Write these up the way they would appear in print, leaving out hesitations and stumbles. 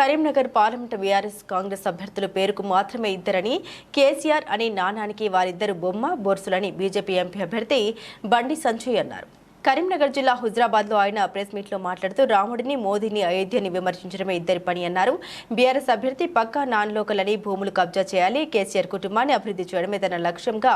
Karimnagar parliament BRS Congress అభ్యర్థుల పేరుకు మాత్రమే ఇద్దరని కేసీఆర్ అని నానానికి వారిద్దరు బొమ్మ బొర్సులని బీజేపీ ఎంపీ అభ్యర్థి బండి సంజయ్ అన్నారు. కరీంనగర్ జిల్లా హుజరాబాద్లో ఆయన ప్రెస్ మీట్లో మాట్లాడుతూ రాముడిని మోదీని అయోధ్యని విమర్శించడమే ఇద్దరి పని అన్నారు. బీఆర్ఎస్ అభ్యర్థి పక్కా నాన్ లోకల్ అని భూములు కబ్జా చేయాలి, కేసీఆర్ కుటుంబాన్ని అభివృద్ధి చేయడమే తన లక్ష్యంగా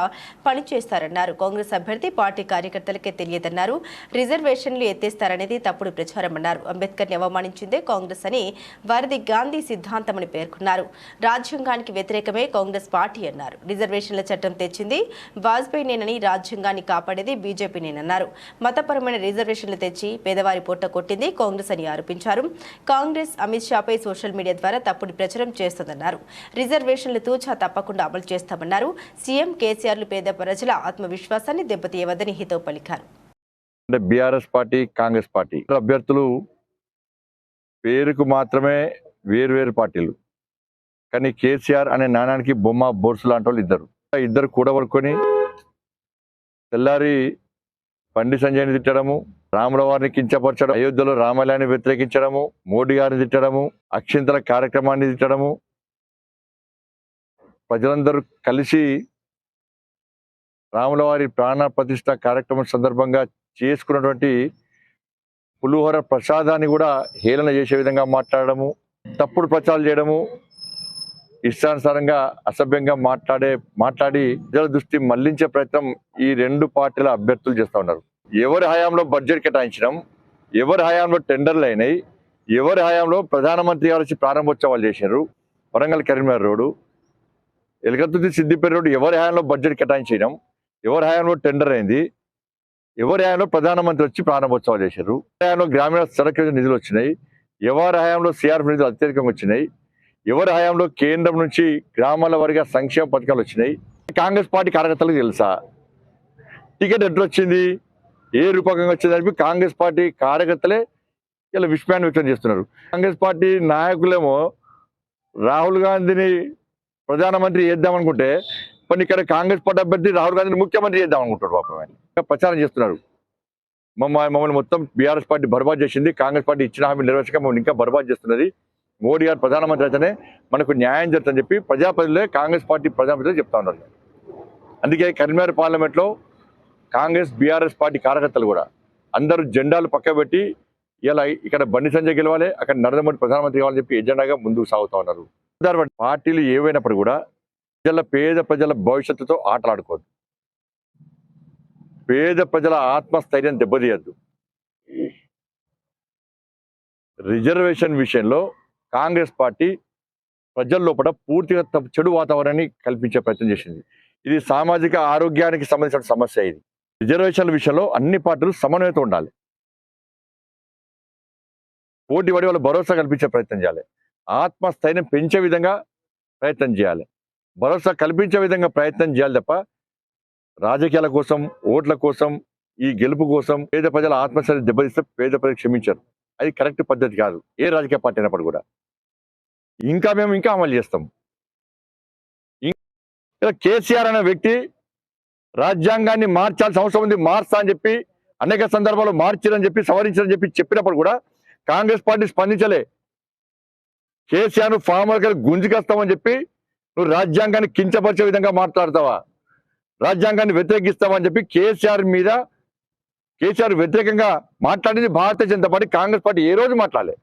పనిచేస్తారన్నారు. కాంగ్రెస్ అభ్యర్థి పార్టీ కార్యకర్తలకే తెలియదన్నారు. రిజర్వేషన్లు ఎత్తేస్తారనేది తప్పుడు ప్రచారమన్నారు. అంబేద్కర్ని అవమానించిందే కాంగ్రెస్ అని వారిది గాంధీ సిద్ధాంతమని పేర్కొన్నారు. రాజ్యాంగానికి వ్యతిరేకమే కాంగ్రెస్ పార్టీ అన్నారు. రిజర్వేషన్ల చట్టం తెచ్చింది వాజ్పేయినేనని రాజ్యాంగాన్ని కాపాడేది బీజేపీనేనన్నారు. మతపరమైన రిజర్వేషన్లు తెచ్చి పేదవారి పొట్ట కొట్టింది కాంగ్రెస్ అని ఆరోపించారు. కాంగ్రెస్ అమిత్ షాపై సోషల్ మీడియా ద్వారా తప్పుడు ప్రచారం చేస్తుందన్నారు. రిజర్వేషన్లు తూచా తప్పకుండా అమలు చేస్తామన్నారు. సీఎం కేసీఆర్లు పేద ప్రజల ఆత్మవిశ్వాసాన్ని దెబ్బతీయవద్దని హితవు పలికారు. బీఆర్ఎస్ పార్టీ కాంగ్రెస్ పార్టీ అభ్యర్థులు పేరుకు మాత్రమే వేరు పార్టీలు, కానీ కేసీఆర్ అనే నాణానికి బొమ్మ బోర్సు లాంటి వాళ్ళు ఇద్దరు కూడబడుకొని తెల్లారి బండి సంజయ్ని తిట్టడము, రాముల వారిని కించపరచడం, అయోధ్యలో రామాలయాన్ని వ్యతిరేకించడము, మోడీ గారిని తిట్టడము, అక్షింతల కార్యక్రమాన్ని తిట్టడము, ప్రజలందరూ కలిసి రాముల వారి ప్రాణ ప్రతిష్ఠ కార్యక్రమం సందర్భంగా చేసుకున్నటువంటి పులిహోర ప్రసాదాన్ని కూడా హేళన చేసే విధంగా మాట్లాడము, తప్పుడు ప్రచారాలు చేయడము, ఇష్టానుసారంగా అసభ్యంగా మాట్లాడి ప్రజల దృష్టి మళ్లించే ప్రయత్నం ఈ రెండు పార్టీల అభ్యర్థులు చేస్తూ ఉన్నారు. ఎవరి హయాంలో బడ్జెట్ కేటాయించడం, ఎవరి హయాంలో టెండర్లు అయినాయి, ఎవరి హయాంలో ప్రధానమంత్రి గారు వచ్చి ప్రారంభోత్సవాలు చేశారు. వరంగల్ కరీంనగర్ రోడ్డు, ఎలకతుర్తి సిద్దిపేట రోడ్డు ఎవరి హయాంలో బడ్జెట్ కేటాయించడం, ఎవరి హయాంలో టెండర్ అయింది, ఎవరి హయాంలో ప్రధానమంత్రి వచ్చి ప్రారంభోత్సవాలు చేశారు. హయాంలో గ్రామీణ సడక్ నిధులు వచ్చినాయి, ఎవరి హయాంలో సిఆర్ఎఫ్ నిధులు అత్యధికంగా వచ్చినాయి, ఎవరి హయాంలో కేంద్రం నుంచి గ్రామాల వారిగా సంక్షేమ పథకాలు వచ్చినాయి. కాంగ్రెస్ పార్టీ కార్యకర్తలకు తెలుసా టికెట్ ఎట్లా వచ్చింది, ఏ రూపకంగా వచ్చింది అని కాంగ్రెస్ పార్టీ కార్యకర్తలే ఇలా విస్మయాన్ని వ్యక్తం చేస్తున్నారు. కాంగ్రెస్ పార్టీ నాయకులేమో రాహుల్ గాంధీని ప్రధానమంత్రి చేద్దామనుకుంటే కొన్ని ఇక్కడ కాంగ్రెస్ పార్టీ అభ్యర్థి రాహుల్ గాంధీని ముఖ్యమంత్రి చేద్దామనుకుంటారు. పాపం ఆయన ప్రచారం చేస్తున్నారు. మమ్మల్ని మొత్తం బీఆర్ఎస్ పార్టీ బర్బాద్ చేసింది, కాంగ్రెస్ పార్టీ ఇచ్చిన హామీ నెరవేర్చక మమ్మల్ని ఇంకా బర్బాద్ చేస్తున్నది, మోడీ గారు ప్రధానమంత్రి అయితేనే మనకు న్యాయం జరుగుతుందని చెప్పి ప్రజాప్రతినిధులే కాంగ్రెస్ పార్టీ ప్రజాప్రతినిధులు చెప్తా ఉన్నారు. అందుకే కరీంనగర్ పార్లమెంట్లో కాంగ్రెస్ బీఆర్ఎస్ పార్టీ కార్యకర్తలు కూడా అందరూ జెండాలు పక్కబెట్టి ఇలా ఇక్కడ బండి సంజయ్ గెలవాలి, అక్కడ నరేంద్ర మోడీ ప్రధానమంత్రి కావాలని చెప్పి ఎజెండాగా ముందుకు సాగుతూ ఉన్నారు. పార్టీలు ఏవైనప్పుడు కూడా పేద ప్రజల భవిష్యత్తుతో ఆటలాడుకోవద్దు, పేద ప్రజల ఆత్మస్థైర్యం దెబ్బతీయద్దు. రిజర్వేషన్ విషయంలో కాంగ్రెస్ పార్టీ ప్రజల లోపల పూర్తిగా చెడు వాతావరణాన్ని కల్పించే ప్రయత్నం చేసింది. ఇది సామాజిక ఆరోగ్యానికి సంబంధించిన సమస్య. ఇది రిజర్వేషన్ల విషయంలో అన్ని పార్టీలు సమన్వయంతో ఉండాలి, పోటీ పడి వాళ్ళ భరోసా కల్పించే ప్రయత్నం చేయాలి, ఆత్మస్థైర్యం పెంచే విధంగా ప్రయత్నం చేయాలి, భరోసా కల్పించే విధంగా ప్రయత్నం చేయాలి తప్ప రాజకీయాల కోసం, ఓట్ల కోసం, ఈ గెలుపు కోసం పేద ప్రజల ఆత్మస్థైర్యం దెబ్బతీస్తే పేద ప్రజలు క్షమించారు. అది కరెక్ట్ పద్ధతి కాదు, ఏ రాజకీయ పార్టీ అయినప్పుడు కూడా. మేము ఇంకా అమలు చేస్తాం. కేసీఆర్ అనే వ్యక్తి రాజ్యాంగాన్ని మార్చాల్సిన అవసరం ఉంది, మార్చా అని చెప్పి అనేక సందర్భాల్లో మార్చిరని చెప్పి సవరించారని చెప్పి చెప్పినప్పుడు కూడా కాంగ్రెస్ పార్టీ స్పందించలే. కేసీఆర్ ఫార్మర్ గారు గుంజుకొస్తామని చెప్పి నువ్వు రాజ్యాంగాన్ని కించపరిచే విధంగా మాట్లాడతావా, రాజ్యాంగాన్ని వ్యతిరేకిస్తావని చెప్పి కేసీఆర్ వ్యతిరేకంగా మాట్లాడింది భారతీయ జనతా పార్టీ. కాంగ్రెస్ పార్టీ ఏ రోజు మాట్లాడలే.